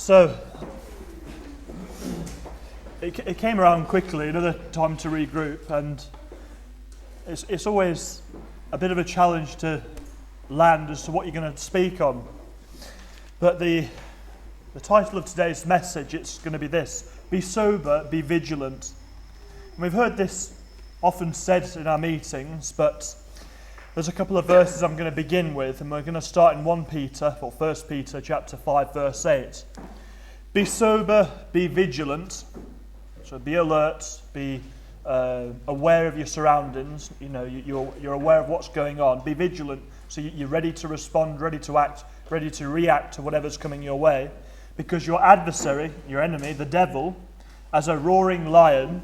So, it came around quickly, another time to regroup, and it's always a bit of a challenge to land as to what you're going to speak on. But the title of today's message, it's going to be this: be sober, be vigilant. And we've heard this often said in our meetings, but there's a couple of verses I'm going to begin with, and we're going to start in 1 Peter chapter 5, verse 8. Be sober, be vigilant. So be alert, be aware of your surroundings. You know, you're aware of what's going on. Be vigilant, so you're ready to respond, ready to act, ready to react to whatever's coming your way. Because your adversary, your enemy, the devil, as a roaring lion,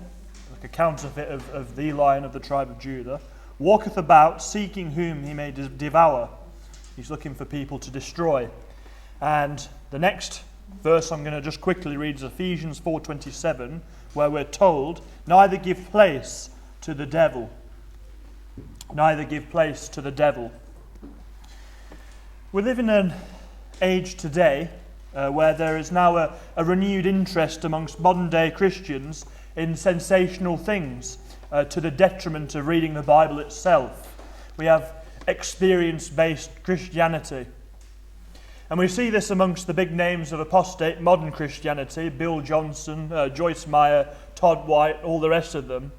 like a counterfeit of the Lion of the tribe of Judah, walketh about, seeking whom he may devour. He's looking for people to destroy. And the next verse I'm going to just quickly read is Ephesians 4:27, where we're told, neither give place to the devil. Neither give place to the devil. We live in an age today where there is now a renewed interest amongst modern day Christians in sensational things, to the detriment of reading the Bible itself. We have experience-based Christianity. And we see this amongst the big names of apostate modern Christianity: Bill Johnson, Joyce Meyer, Todd White, all the rest of them.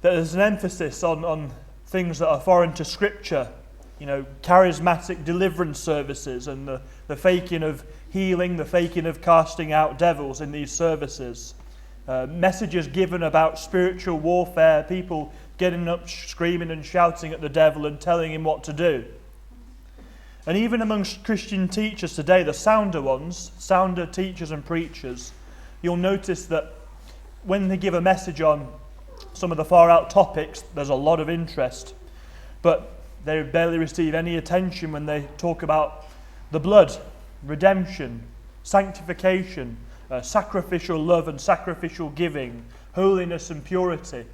There's an emphasis on things that are foreign to Scripture. You know, charismatic deliverance services and the faking of healing, the faking of casting out devils in these services. Messages given about spiritual warfare, people getting up, screaming and shouting at the devil and telling him what to do. And even amongst Christian teachers today, the sounder teachers and preachers, you'll notice that when they give a message on some of the far out topics, there's a lot of interest. But they barely receive any attention when they talk about the blood, redemption, sanctification, sacrificial love and sacrificial giving, holiness and purity.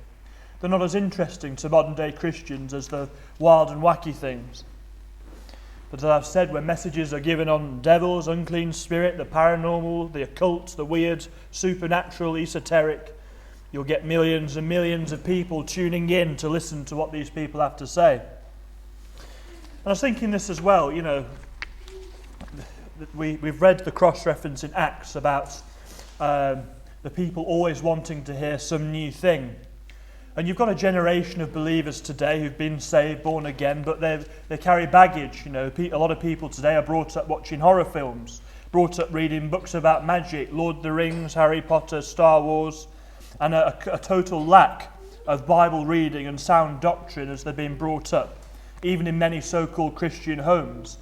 They're not as interesting to modern day Christians as the wild and wacky things. But as I've said, when messages are given on devils, unclean spirit, the paranormal, the occult, the weird, supernatural, esoteric, you'll get millions and millions of people tuning in to listen to what these people have to say. And I was thinking this as well, you know, we've read the cross-reference in Acts about the people always wanting to hear some new thing. And you've got a generation of believers today who've been saved, born again, but they carry baggage. You know, a lot of people today are brought up watching horror films, brought up reading books about magic, Lord of the Rings, Harry Potter, Star Wars, and a total lack of Bible reading and sound doctrine as they've been brought up, even in many so-called Christian homes.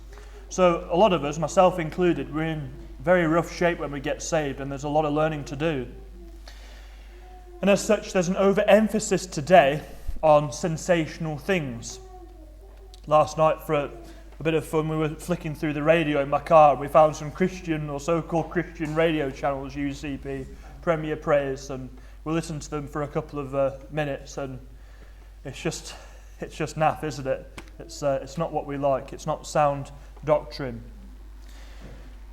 So a lot of us, myself included, we're in very rough shape when we get saved, and there's a lot of learning to do. And as such, there's an overemphasis today on sensational things. Last night, for a bit of fun, we were flicking through the radio in my car, and we found some Christian or so-called Christian radio channels, UCP, Premier Praise, and we listened to them for a couple of minutes, and it's just naff, isn't it? It's not what we like. It's not sound doctrine.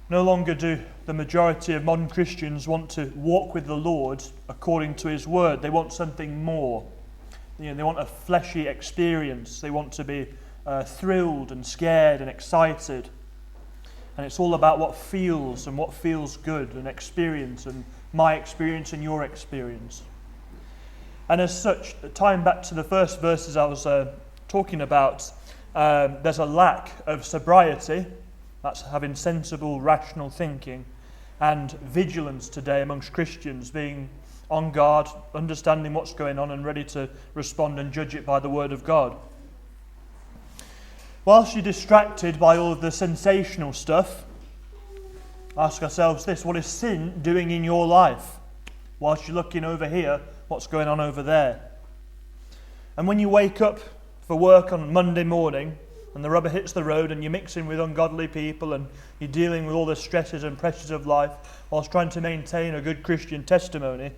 No longer do the majority of modern Christians want to walk with the Lord according to His Word. They want something more. You know, they want a fleshy experience. They want to be thrilled and scared and excited. And it's all about what feels good, and experience, and my experience and your experience. And as such, tying back to the first verses I was talking about, there's a lack of sobriety. That's having sensible, rational thinking, and vigilance today amongst Christians, being on guard, understanding what's going on and ready to respond and judge it by the Word of God. Whilst you're distracted by all of the sensational stuff, ask ourselves this: what is sin doing in your life? Whilst you're looking over here, what's going on over there? And when you wake up for work on Monday morning, and the rubber hits the road, and you're mixing with ungodly people, and you're dealing with all the stresses and pressures of life whilst trying to maintain a good Christian testimony,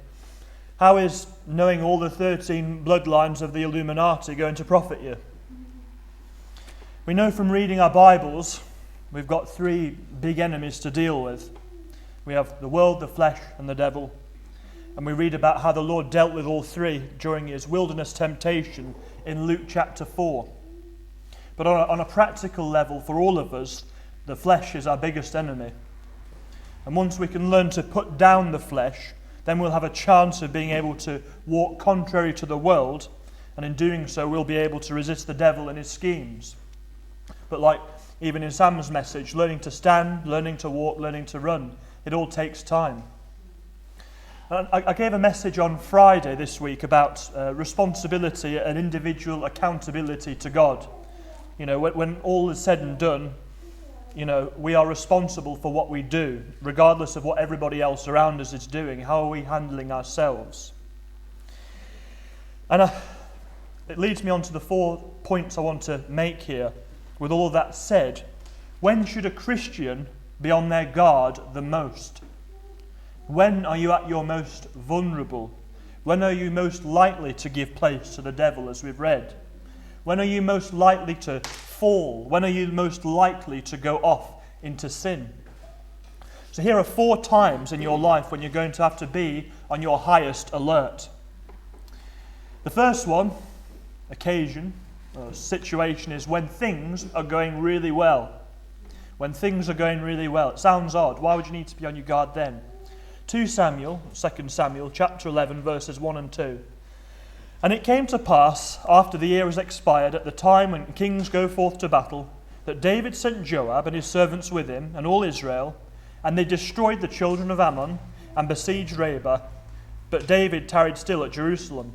how is knowing all the 13 bloodlines of the Illuminati going to profit you? We know from reading our Bibles we've got three big enemies to deal with. We have the world, the flesh, and the devil. And we read about how the Lord dealt with all three during his wilderness temptation in Luke chapter 4. But on a practical level, for all of us, the flesh is our biggest enemy. And once we can learn to put down the flesh, then we'll have a chance of being able to walk contrary to the world, and in doing so we'll be able to resist the devil and his schemes. But like even in Sam's message, learning to stand, learning to walk, learning to run, it all takes time. I gave a message on Friday this week about responsibility and individual accountability to God. You know, when all is said and done, you know, we are responsible for what we do, regardless of what everybody else around us is doing. How are we handling ourselves? And it leads me on to the 4 points I want to make here. With all that said, when should a Christian be on their guard the most? When are you at your most vulnerable? When are you most likely to give place to the devil, as we've read? When are you most likely to fall? When are you most likely to go off into sin? So here are 4 times in your life when you're going to have to be on your highest alert. The first one, occasion, or situation, is when things are going really well. When things are going really well. It sounds odd. Why would you need to be on your guard then? 2 Samuel chapter 11, verses 1 and 2. And it came to pass, after the year was expired, at the time when kings go forth to battle, that David sent Joab and his servants with him, and all Israel, and they destroyed the children of Ammon, and besieged Rabbah. But David tarried still at Jerusalem.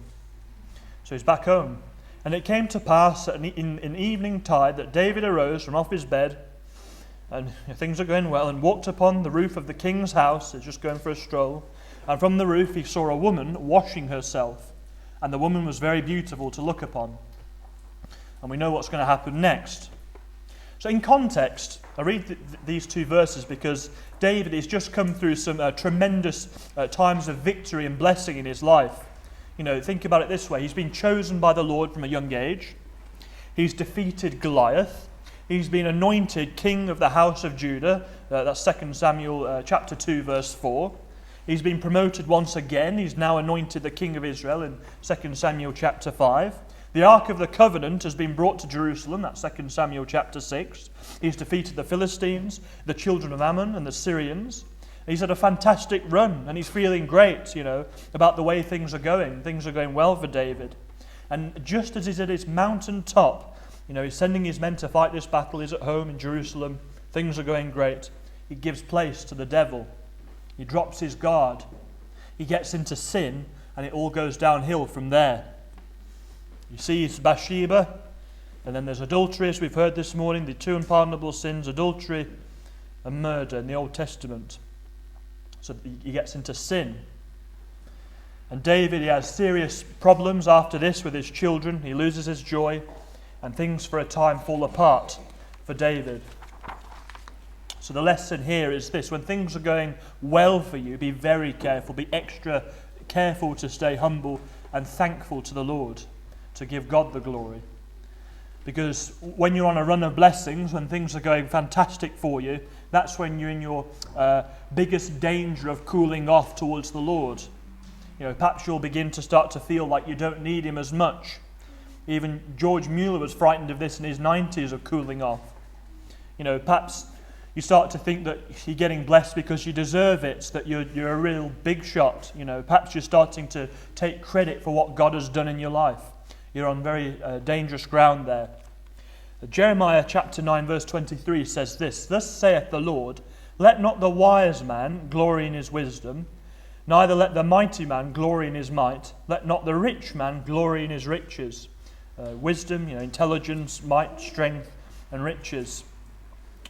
So he's back home. And it came to pass in evening tide that David arose from off his bed, and things are going well, and walked upon the roof of the king's house. He's just going for a stroll. And from the roof he saw a woman washing herself. And the woman was very beautiful to look upon. And we know what's going to happen next. So in context, I read these 2 verses because David has just come through some tremendous times of victory and blessing in his life. You know, think about it this way. He's been chosen by the Lord from a young age. He's defeated Goliath. He's been anointed king of the house of Judah. That's 2 Samuel chapter 2, verse 4. He's been promoted once again. He's now anointed the king of Israel in 2 Samuel chapter 5. The Ark of the Covenant has been brought to Jerusalem. That's 2 Samuel chapter 6. He's defeated the Philistines, the children of Ammon, and the Syrians. He's had a fantastic run, and he's feeling great, you know, about the way things are going. Things are going well for David. And just as he's at his mountain top, you know, he's sending his men to fight this battle. He's at home in Jerusalem. Things are going great. He gives place to the devil. He drops his guard. He gets into sin, and it all goes downhill from there. You see, it's Bathsheba, and then there's adultery, as we've heard this morning, the 2 unpardonable sins, adultery and murder in the Old Testament. So he gets into sin. And David, he has serious problems after this with his children. He loses his joy, and things for a time fall apart for David. So the lesson here is this: when things are going well for you, be very careful, be extra careful to stay humble and thankful to the Lord, to give God the glory. Because when you're on a run of blessings, when things are going fantastic for you, that's when you're in your biggest danger of cooling off towards the Lord. You know, perhaps you'll begin to start to feel like you don't need him as much. Even George Mueller was frightened of this in his 90s, of cooling off. You know, perhaps you start to think that you're getting blessed because you deserve it, that you're a real big shot. You know, perhaps you're starting to take credit for what God has done in your life. You're on very dangerous ground there. Jeremiah chapter 9 verse 23 says this: Thus saith the Lord, let not the wise man glory in his wisdom, neither let the mighty man glory in his might, let not the rich man glory in his riches. Wisdom, you know, intelligence, might, strength, and riches.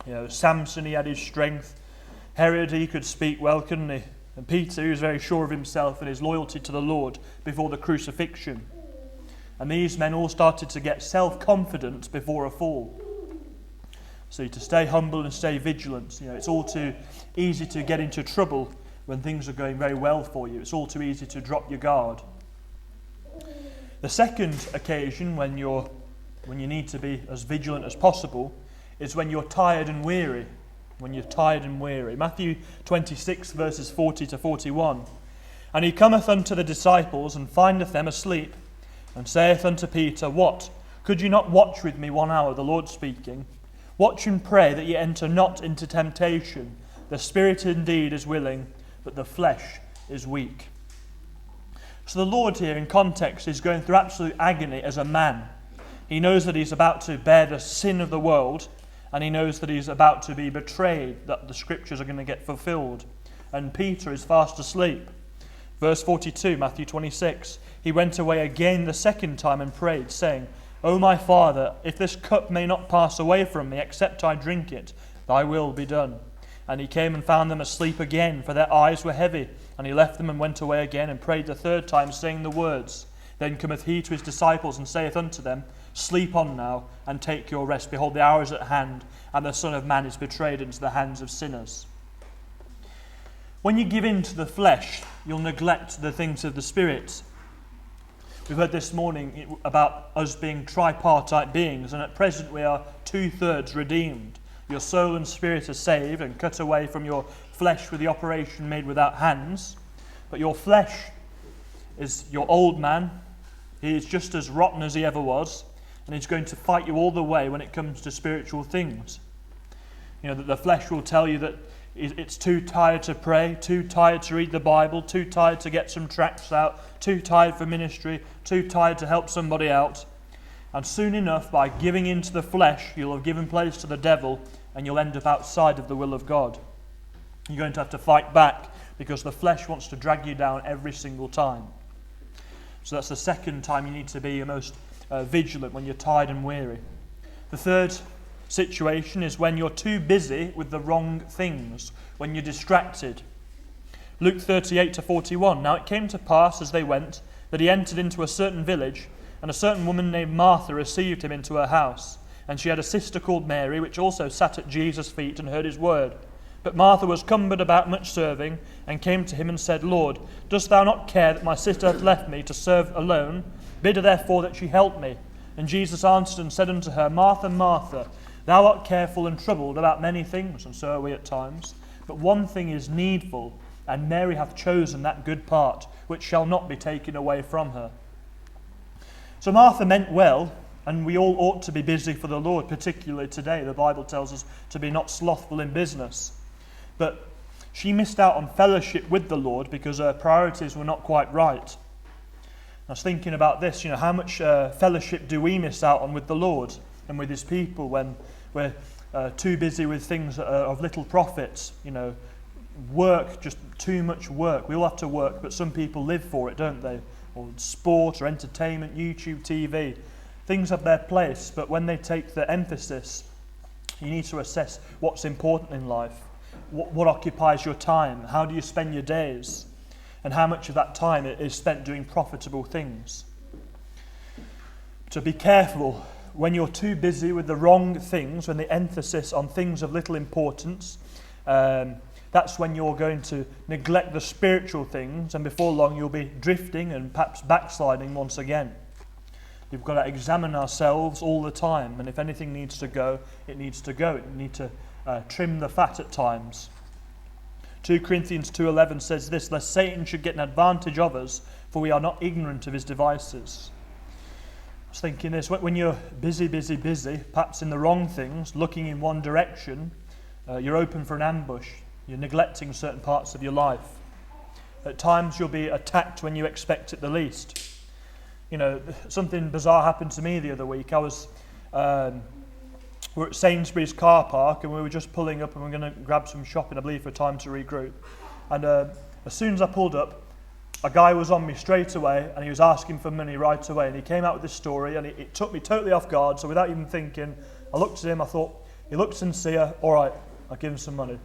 You know, Samson, he had his strength. Herod, he could speak well, couldn't he? And Peter, he was very sure of himself and his loyalty to the Lord before the crucifixion. And these men all started to get self-confident before a fall. So to stay humble and stay vigilant. You know, it's all too easy to get into trouble when things are going very well for you. It's all too easy to drop your guard. The second occasion when you need to be as vigilant as possible is when you're tired and weary. When you're tired and weary. Matthew 26, verses 40 to 41. And he cometh unto the disciples, and findeth them asleep, and saith unto Peter, What? Could you not watch with me 1 hour? The Lord speaking. Watch and pray that ye enter not into temptation. The spirit indeed is willing, but the flesh is weak. So the Lord here in context is going through absolute agony as a man. He knows that he's about to bear the sin of the world, and he knows that he's about to be betrayed, that the scriptures are going to get fulfilled. And Peter is fast asleep. Verse 42, Matthew 26. He went away again the second time and prayed, saying, O my Father, if this cup may not pass away from me, except I drink it, thy will be done. And he came and found them asleep again, for their eyes were heavy. And he left them and went away again, and prayed the third time, saying the words. Then cometh he to his disciples, and saith unto them, Sleep on now, and take your rest. Behold, the hour is at hand, and the Son of Man is betrayed into the hands of sinners. When you give in to the flesh, you'll neglect the things of the Spirit. We've heard this morning about us being tripartite beings, and at present we are 2/3 redeemed. Your soul and spirit are saved and cut away from your flesh with the operation made without hands. But your flesh is your old man. He is just as rotten as he ever was, and he's going to fight you all the way when it comes to spiritual things. You know, that the flesh will tell you that it's too tired to pray, too tired to read the Bible, too tired to get some tracts out, too tired for ministry, too tired to help somebody out. And soon enough, by giving in to the flesh, you'll have given place to the devil, and you'll end up outside of the will of God. You're going to have to fight back, because the flesh wants to drag you down every single time. So that's the second time you need to be your most vigilant, when you're tired and weary. The third situation is when you're too busy with the wrong things, when you're distracted. Luke 38 to 41. Now it came to pass as they went, that he entered into a certain village, and a certain woman named Martha received him into her house. And she had a sister called Mary, which also sat at Jesus' feet and heard his word. But Martha was cumbered about much serving, and came to him and said, Lord, dost thou not care that my sister hath left me to serve alone? Bid her therefore that she help me. And Jesus answered and said unto her, Martha, Martha, thou art careful and troubled about many things, and so are we at times. But one thing is needful, and Mary hath chosen that good part, which shall not be taken away from her. So Martha meant well, and we all ought to be busy for the Lord, particularly today. The Bible tells us to be not slothful in business. But she missed out on fellowship with the Lord because her priorities were not quite right. I was thinking about this, how much fellowship do we miss out on with the Lord and with his people when we're too busy with things of little profits, work, just too much work. We all have to work, but some people live for it, don't they? Or sport or entertainment, YouTube, TV. Things have their place, but when they take the emphasis, you need to assess what's important in life. What occupies your time? How do you spend your days? And how much of that time is spent doing profitable things? So be careful when you're too busy with the wrong things, when the emphasis on things of little importance, that's when you're going to neglect the spiritual things, and before long you'll be drifting and perhaps backsliding once again. We've got to examine ourselves all the time, and if anything needs to go, it needs to go. You need to trim the fat at times. 2 Corinthians 2:11 says this, lest Satan should get an advantage of us, for we are not ignorant of his devices. I was thinking this, when you're busy, perhaps in the wrong things, looking in one direction, you're open for an ambush. You're neglecting certain parts of your life. At times you'll be attacked when you expect it the least. Something bizarre happened to me the other week. I was we're at Sainsbury's car park, and we were just pulling up, and we were going to grab some shopping, I believe, for time to regroup. And as soon as I pulled up, a guy was on me straight away, and he was asking for money right away. And he came out with this story, and it took me totally off guard. So without even thinking, I looked at him, I thought, he looked sincere, all right, I'll give him some money.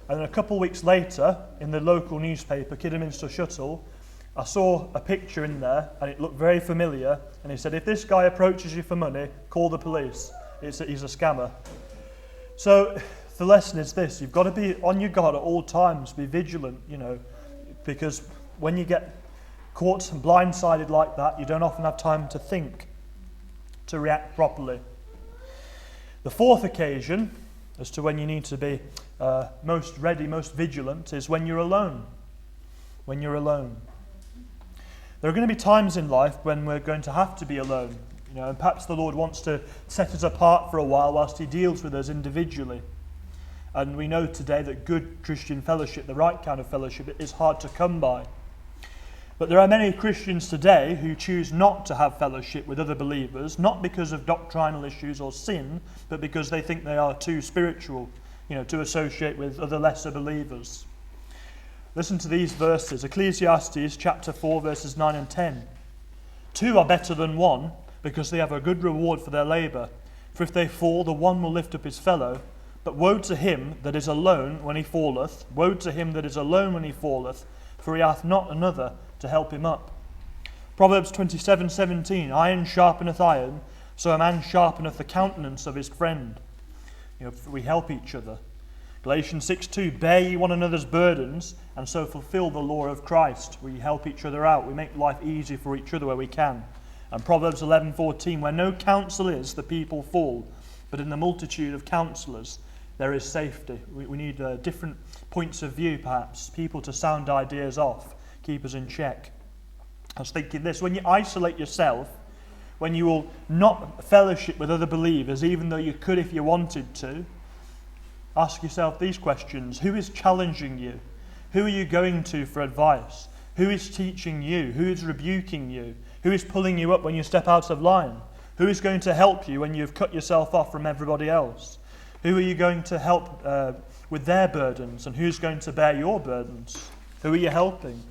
And then a couple of weeks later, in the local newspaper, Kidderminster Shuttle, I saw a picture in there, and it looked very familiar. And he said, if this guy approaches you for money, call the police. He's a scammer. So the lesson is this: you've got to be on your guard at all times, be vigilant, because when you get caught and blindsided like that, you don't often have time to think, to react properly. The The fourth occasion as to when you need to be most ready, most vigilant, is when you're alone. When you're alone. There are going to be times in life when we're going to have to be alone. And perhaps the Lord wants to set us apart for a while whilst he deals with us individually. And we know today that good Christian fellowship, the right kind of fellowship, is hard to come by. But there are many Christians today who choose not to have fellowship with other believers, not because of doctrinal issues or sin, but because they think they are too spiritual, to associate with other lesser believers. Listen to these verses. Ecclesiastes chapter 4, verses 9 and 10. 2 are better than 1, because they have a good reward for their labour. For if they fall, the one will lift up his fellow. But woe to him that is alone when he falleth. Woe to him that is alone when he falleth, for he hath not another to help him up. Proverbs 27:17. Iron sharpeneth iron, so a man sharpeneth the countenance of his friend. We help each other. Galatians 6:2. Bear ye one another's burdens, and so fulfill the law of Christ. We help each other out. We make life easy for each other where we can. And Proverbs 11:14. Where no counsel is, the people fall, but in the multitude of counselors there is safety. We need different points of view, perhaps, people to sound ideas off, keep us in check. I was thinking this, when you isolate yourself, when you will not fellowship with other believers, even though you could if you wanted to, ask yourself these questions. Who is challenging you? Who are you going to for advice? Who is teaching you? Who is rebuking you? Who is pulling you up when you step out of line? Who is going to help you when you've cut yourself off from everybody else? Who are you going to help with their burdens, and who's going to bear your burdens? Who are you helping?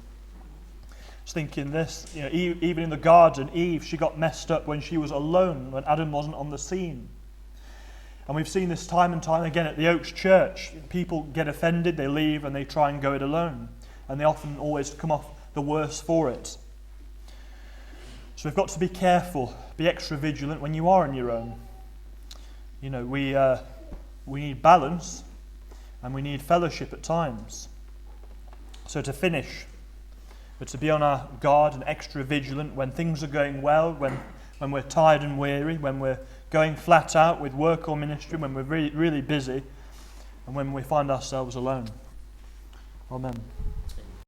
I was thinking this, even in the garden, Eve, she got messed up when she was alone, when Adam wasn't on the scene. And we've seen this time and time again at the Oaks Church. People get offended, they leave, and they try and go it alone. And they often always come off the worse for it. So we've got to be careful, be extra vigilant when you are on your own. We need balance, and we need fellowship at times. So to finish, we're to be on our guard and extra vigilant when things are going well, when we're tired and weary, when we're going flat out with work or ministry, when we're really, really busy, and when we find ourselves alone. Amen.